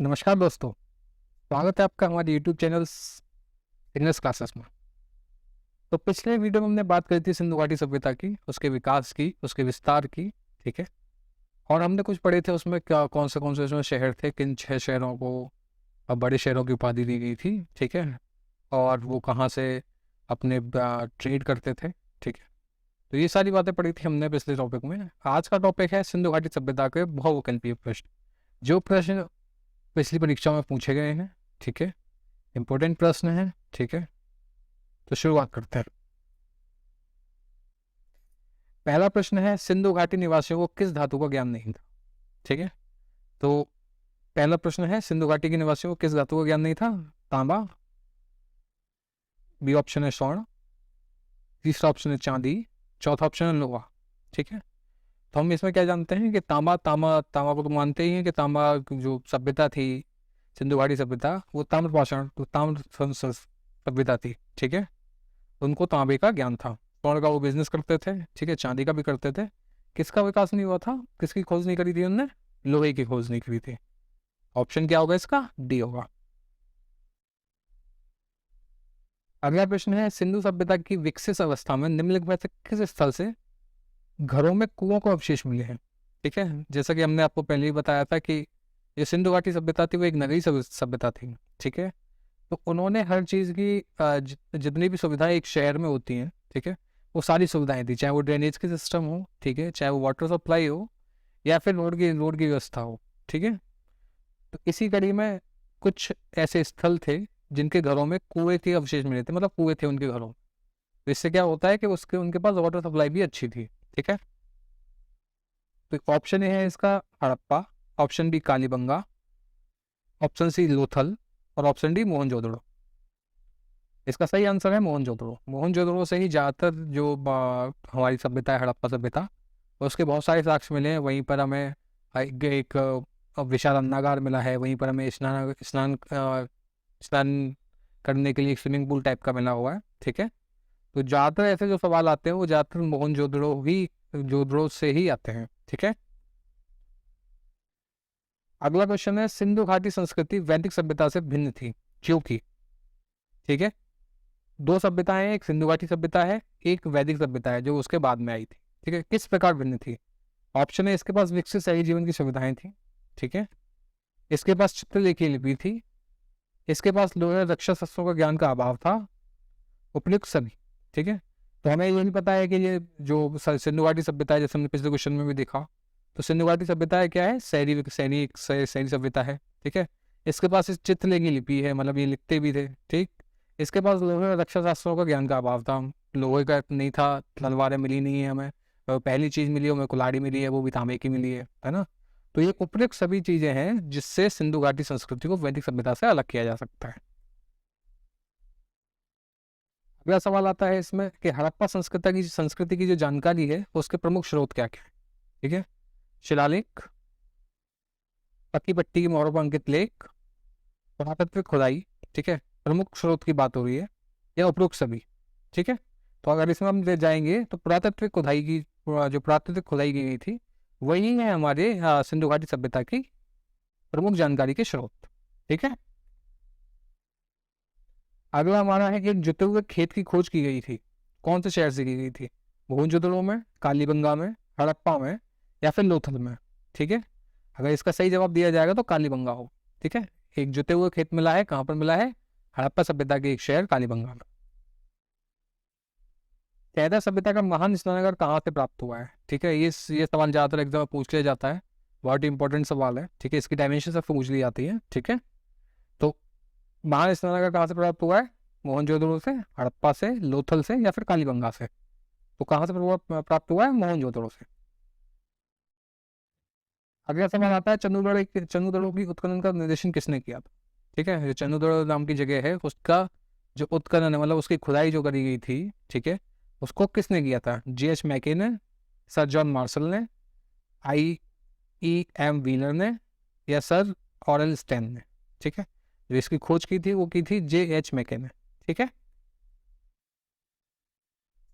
नमस्कार दोस्तों, स्वागत है आपका हमारे यूट्यूब चैनल सिग्नल्स क्लासेस में। तो पिछले वीडियो में हमने बात करी थी सिंधु घाटी सभ्यता की, उसके विकास की, उसके विस्तार की। ठीक है। और हमने कुछ पढ़े थे उसमें क्या कौन से उसमें शहर थे, किन 6 शहरों को अब बड़े शहरों की उपाधि दी गई थी। ठीक है। और वो कहाँ से अपने ट्रेड करते थे। ठीक है। तो ये सारी बातें पढ़ी थी हमने पिछले टॉपिक में। आज का टॉपिक है सिंधु घाटी सभ्यता के बहुविकल्पीय प्रश्न। जो प्रश्न पिछली परीक्षा में पूछे गए हैं। ठीक है। इंपॉर्टेंट प्रश्न है। ठीक है। तो शुरुआत करते हैं। पहला प्रश्न है, सिंधु घाटी निवासियों को किस धातु का ज्ञान नहीं था। ठीक है। तो पहला प्रश्न है, सिंधु घाटी के निवासियों को किस धातु का ज्ञान नहीं था। तांबा, बी ऑप्शन है स्वर्ण, तीसरा ऑप्शन है चांदी, चौथा ऑप्शन है लोहा। ठीक है। तो हम इसमें क्या जानते हैं कि तांबा तांबा तांबा को तो मानते ही हैं कि तांबा जो सभ्यता थी, सिंधु घाटी सभ्यता, वो ताम्रपाषाण तो सभ्यता थी। ठीक है। उनको तांबे का ज्ञान था। स्वर्ण का वो बिजनेस करते थे। ठीक है। चांदी का भी करते थे। किसका विकास नहीं हुआ था, किसकी खोज नहीं करी थी उनने, लोहे की खोज नहीं करी थी। ऑप्शन क्या होगा इसका, डी होगा। अगला प्रश्न है, सिंधु सभ्यता की विकसित अवस्था में निम्नलिखित में से किस स्थल से घरों में कुओं को अवशेष मिले हैं। ठीक है। जैसा कि हमने आपको पहले ही बताया था कि ये सिंधु घाटी सभ्यता थी वो एक नगरीय सभ्यता थी। ठीक है। तो उन्होंने हर चीज़ की जितनी भी सुविधाएं एक शहर में होती हैं, ठीक है, वो सारी सुविधाएं थी, चाहे वो ड्रेनेज की सिस्टम हो, ठीक है, चाहे वो वाटर सप्लाई हो, या फिर रोड की व्यवस्था हो। ठीक है। तो इसी कड़ी में कुछ ऐसे स्थल थे जिनके घरों में कुएं के अवशेष मिले थे, मतलब कुएं थे उनके घरों में। तो इससे क्या होता है कि उसके उनके पास वाटर सप्लाई भी अच्छी थी। ठीक है। तो ऑप्शन ए है इसका Harappa, option B Kalibangan, option C Lothal, और ऑप्शन डी मोहनजोदड़ो। इसका सही आंसर है मोहनजोदड़ो। मोहनजोदड़ो से ही ज़्यादातर जो हमारी सभ्यता है, हड़प्पा सभ्यता, उसके बहुत सारे साक्ष्य मिले हैं। वहीं पर हमें एक विशाल अन्नागार मिला है, वहीं पर हमें स्नान स्नान स्नान करने के लिए एक स्विमिंग पूल टाइप का मिला हुआ है। ठीक है। तो ज़्यादातर ऐसे जो सवाल आते हैं वो ज़्यादातर मोहनजोदड़ो से ही आते हैं। ठीक है। अगला क्वेश्चन है, सिंधु घाटी संस्कृति वैदिक सभ्यता से भिन्न थी क्योंकि। ठीक है। दो सभ्यताएं हैं, एक सिंधु घाटी सभ्यता है, एक वैदिक सभ्यता है जो उसके बाद में आई थी। ठीक है। किस प्रकार भिन्न थी। ऑप्शन है, इसके पास विकसित शहरी जीवन की सुविधाएं थी। ठीक है। इसके पास चित्रलेखी लिपि थी। इसके पास लोहे रक्षा शस्त्रों का ज्ञान का अभाव था। उपयुक्त सभी। ठीक है। तो हमें ये नहीं पता है कि ये जो सिंधु घाटी सभ्यता है, जैसे हमने पिछले क्वेश्चन में भी देखा, तो सिंधु घाटी सभ्यता है क्या है, शहरी सभ्यता है। ठीक है। इसके पास इस चित्रलेखी लिपि है, मतलब ये लिखते भी थे। ठीक। इसके पास लोहे और रक्षा शास्त्रों का ज्ञान का अभाव था, लोहे का नहीं था, तलवारें मिली नहीं है हमें। पहली चीज मिली है हमें कुल्हाड़ी मिली है, वो भी तांबे की मिली है ना। तो ये उपयुक्त सभी चीजें हैं जिससे सिंधु घाटी संस्कृति को वैदिक सभ्यता से अलग किया जा सकता है। अगला सवाल आता है इसमें कि हड़प्पा संस्कृति की जो जानकारी है उसके प्रमुख स्रोत क्या क्या है। ठीक है। शिलालेख, पत्ती पट्टी की मोहरों पर अंकित लेख, पुरातत्विक खुदाई। ठीक है। प्रमुख स्रोत की बात हो रही है, या उपरोक्त सभी। ठीक है। तो अगर इसमें हम ले जाएंगे तो जो पुरातत्विक खुदाई की गई थी वही है हमारे सिंधु घाटी सभ्यता की प्रमुख जानकारी के स्रोत। ठीक है। अगला हमारा है कि एक जुते हुए खेत की खोज की गई थी, कौन से शहर से की गई थी। मोहनजोदड़ो में, कालीबंगा में, हड़प्पा में, या फिर लोथल में। ठीक है। अगर इसका सही जवाब दिया जाएगा तो कालीबंगा हो। ठीक है। एक जुते हुए खेत मिला है, कहाँ पर मिला है, हड़प्पा सभ्यता के एक शहर कालीबंगा में। कैदा सभ्यता का महान स्नानागार कहाँ से प्राप्त हुआ है। ठीक है। ये सवाल ज्यादातर एग्जाम में पूछ लिया जाता है, बहुत ही इंपॉर्टेंट सवाल है। ठीक है। इसकी डायमेंशन सब पूछ ली जाती है। ठीक है। तो महान स्नानागार कहाँ से प्राप्त हुआ है, मोहनजोदड़ो से, हड़प्पा से, लोथल से, या फिर कालीबंगा से। तो कहाँ से प्राप्त हुआ है, मोहनजोदड़ो से। अगला सवाल आता है, चंदूगढ़ की उत्खनन का निर्देशन किसने किया था। ठीक है। जो चंदूगढ़ नाम की जगह है उसका जो उत्खनन है, मतलब उसकी खुदाई जो करी गई थी, ठीक है, उसको किसने किया था। J.H. मैके ने, सर जॉन मार्शल ने, I.E.M. व्हीलर ने, या सर ऑरेल स्टेन ने। ठीक है। जो इसकी खोज की थी वो की थी J.H. मैके ने। ठीक है।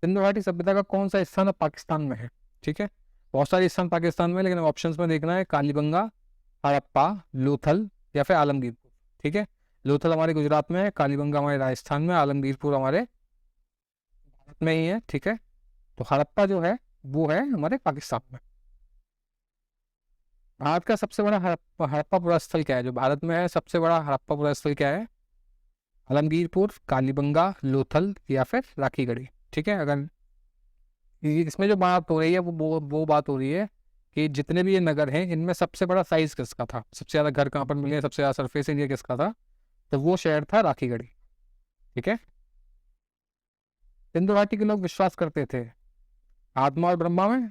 सिंधु घाटी सभ्यता का कौन सा स्थान पाकिस्तान में है। ठीक है। बहुत सारे स्थान पाकिस्तान में, लेकिन ऑप्शंस में देखना है, कालीबंगा, हड़प्पा, लोथल, या फिर आलमगीरपुर। ठीक है, लोथल हमारे गुजरात में है, कालीबंगा हमारे राजस्थान में, आलमगीरपुर हमारे भारत में ही है। ठीक है, तो हड़प्पा जो है वो है हमारे पाकिस्तान में। भारत का सबसे बड़ा हड़प्पा पुरा स्थल क्या है? जो भारत में है सबसे बड़ा हड़प्पा पुरा स्थल क्या है? आलमगीरपुर, कालीबंगा, लोथल या फिर राखीगढ़ी। ठीक है, अगर इसमें जो बात हो रही है वो बात हो रही है कि जितने भी ये नगर हैं इनमें सबसे बड़ा साइज किसका था, सबसे ज़्यादा घर कहाँ पर मिले, सबसे ज़्यादा सरफेस एरिया किसका था? तो वो शहर था राखीगढ़ी। ठीक है, सिंधु घाटी के लोग विश्वास करते थे आत्मा और ब्रह्मा में,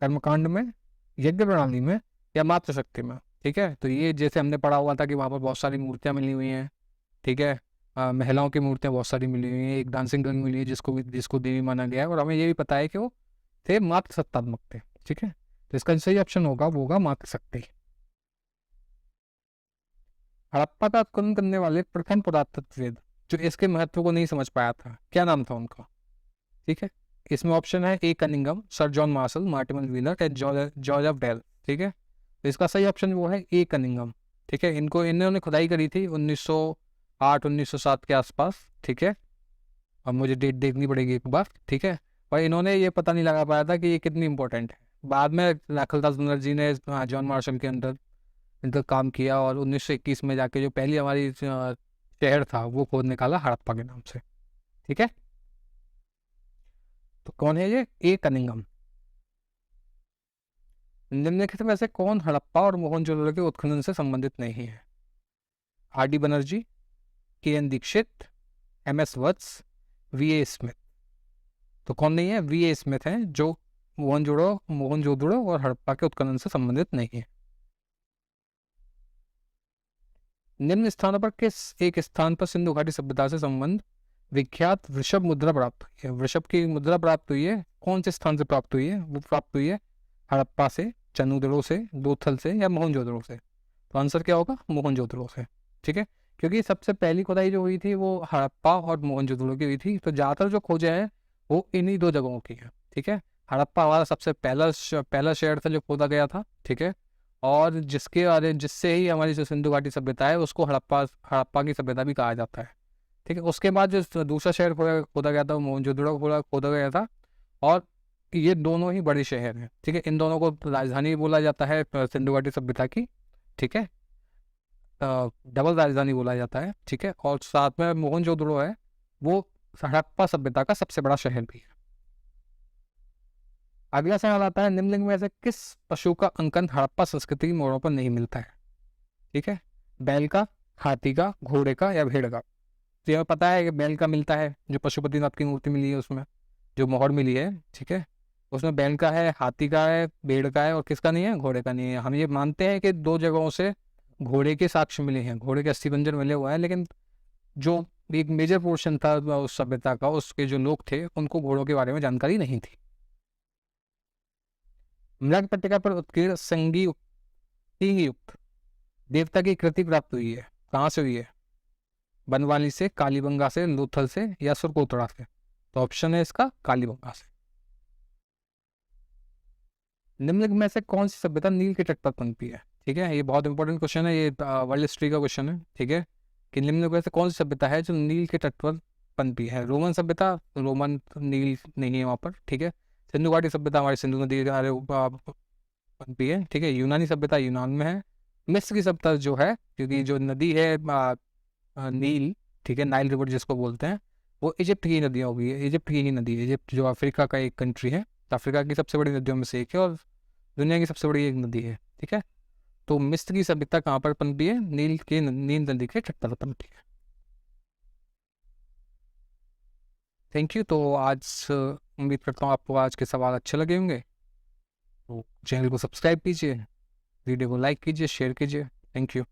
कर्मकांड में, यज्ञ प्रणाली में या मातृशक्ति में। ठीक है, तो ये जैसे हमने पढ़ा हुआ था कि वहाँ पर बहुत सारी मूर्तियाँ मिली हुई हैं। ठीक है, महिलाओं की मूर्तियाँ बहुत सारी मिली हुई हैं, एक डांसिंग गर्ल मिली है जिसको देवी माना गया है, और हमें ये भी पता है कि वो थे मातृ सत्तात्मक थे। ठीक है, तो इसका सही ऑप्शन होगा वो होगा मातृशक्ति। हड़प्पा का उत्खनन करने वाले प्रथम पुरातत्वविद जो इसके महत्व को नहीं समझ पाया था, क्या नाम था उनका? ठीक है, इसमें ऑप्शन है A Cunningham, sir John Marshall, Mortimer Wheeler and George of Dale. ठीक है, तो इसका सही ऑप्शन वो है ए कनिंगम। ठीक है, इन्होंने खुदाई करी थी 1908 1907 के आसपास। ठीक है, अब मुझे डेट देखनी पड़ेगी एक बार। ठीक है, और इन्होंने ये पता नहीं लगा पाया था कि ये कितनी इंपॉर्टेंट है। बाद में राखलदास बनर्जी ने जॉन मार्शल के अंदर इनका काम किया और 1921 में जाके जो पहली हमारी शहर था वो खोद निकाला हड़प्पा के नाम से। ठीक है, तो कौन है ये? ए कनिंगम। निम्नलिखित में से कौन हड़प्पा और मोहनजोदड़ो के उत्खनन से संबंधित नहीं है? Are D Banerjee, K N Dikshit, M S Vats, V A Smith. तो कौन नहीं है? वी ए स्मिथ है जो मोहनजोदड़ो और हड़प्पा के उत्खनन से संबंधित नहीं है। निम्न स्थानों पर किस एक स्थान पर सिंधु घाटी सभ्यता से संबंध विख्यात वृषभ मुद्रा प्राप्त हुई है? वृषभ की मुद्रा प्राप्त हुई है, कौन से स्थान से प्राप्त हुई है? वो प्राप्त हुई है हड़प्पा से, चनूदड़ो से, लोथल से या मोहनजोदड़ो से। तो आंसर क्या होगा? मोहनजोदड़ो से। ठीक है, क्योंकि सबसे पहली खुदाई जो हुई थी वो हड़प्पा और मोहनजोदड़ो की हुई थी, तो ज़्यादातर जो खोजें हैं वो इन्हीं दो जगहों की है। ठीक है, हड़प्पा हमारा सबसे पहला शहर था जो खोदा गया था। ठीक है, और जिससे ही हमारी जो सिंधु घाटी सभ्यता है उसको हड़प्पा की सभ्यता भी कहा जाता है। ठीक है, उसके बाद जो दूसरा शहर खोदा गया था वो मोहनजोदड़ो खोदा गया था, और ये दोनों ही बड़े शहर हैं। ठीक है, इन दोनों को राजधानी बोला जाता है सिंधु घाटी सभ्यता की। ठीक है, डबल राजधानी बोला जाता है। ठीक है, और साथ में मोहनजोदड़ो है वो हड़प्पा सभ्यता का सबसे बड़ा शहर भी है। अगला सवाल आता है, निम्नलिखित में से किस पशु का अंकन हड़प्पा संस्कृति की मोड़ों पर नहीं मिलता है? ठीक है, बैल का, हाथी का, घोड़े का या भेड़ का। तो यह पता है कि बैल का मिलता है, जो पशुपतिनाथ की मूर्ति मिली है उसमें जो मोहर मिली है। ठीक है, उसमें बैल का है, हाथी का है, भेड़ का है, और किसका नहीं है? घोड़े का नहीं है। हम ये मानते हैं कि दो जगहों से घोड़े के साक्ष्य मिले हैं, घोड़े के अस्थिपंजर मिले हुए हैं, लेकिन जो एक मेजर पोर्शन था उस सभ्यता का, उसके जो लोग थे उनको घोड़ों के बारे में जानकारी नहीं थी। मृग पट्टिका पर उत्कीर्ण युक्त देवता की कृति प्राप्त हुई है, कहाँ से हुई है? बनवाली से, कालीबंगा से, लोथल से या सुरकोटड़ा से। तो ऑप्शन है इसका कालीबंगा से। निम्नलिखित में से कौन सी सभ्यता नील के तट पर पनपी है? ठीक है, ये बहुत इंपॉर्टेंट क्वेश्चन है, ये वर्ल्ड हिस्ट्री का क्वेश्चन है। ठीक है, कि निम्नलिखित में से कौन सी सभ्यता है जो नील के तट पर पनपी है? रोमन सभ्यता, रोमन नील नहीं है वहाँ पर। ठीक है, सिंधु घाटी सभ्यता हमारी सिंधु नदी के किनारे पनपी है। ठीक है, यूनानी सभ्यता यूनान में है। मिस्र की सभ्यता जो है, क्योंकि जो नदी है नील, ठीक है, नाइल रिवर जिसको बोलते हैं, वो इजिप्ट की नदियाँ होगी, इजिप्ट की ही नदी है। इजिप्ट जो अफ्रीका का एक कंट्री है, तो अफ्रीका की सबसे बड़ी नदियों में से एक है और दुनिया की सबसे बड़ी एक नदी है। ठीक है, तो मिस्र की सभ्यता कहाँ पर पनपी है? नील नदी के तट पर पनपी है। Thank you. तो आज उम्मीद करता हूँ आपको आज के सवाल अच्छे लगे होंगे। तो चैनल को सब्सक्राइब कीजिए, वीडियो को लाइक कीजिए, शेयर कीजिए। Thank you.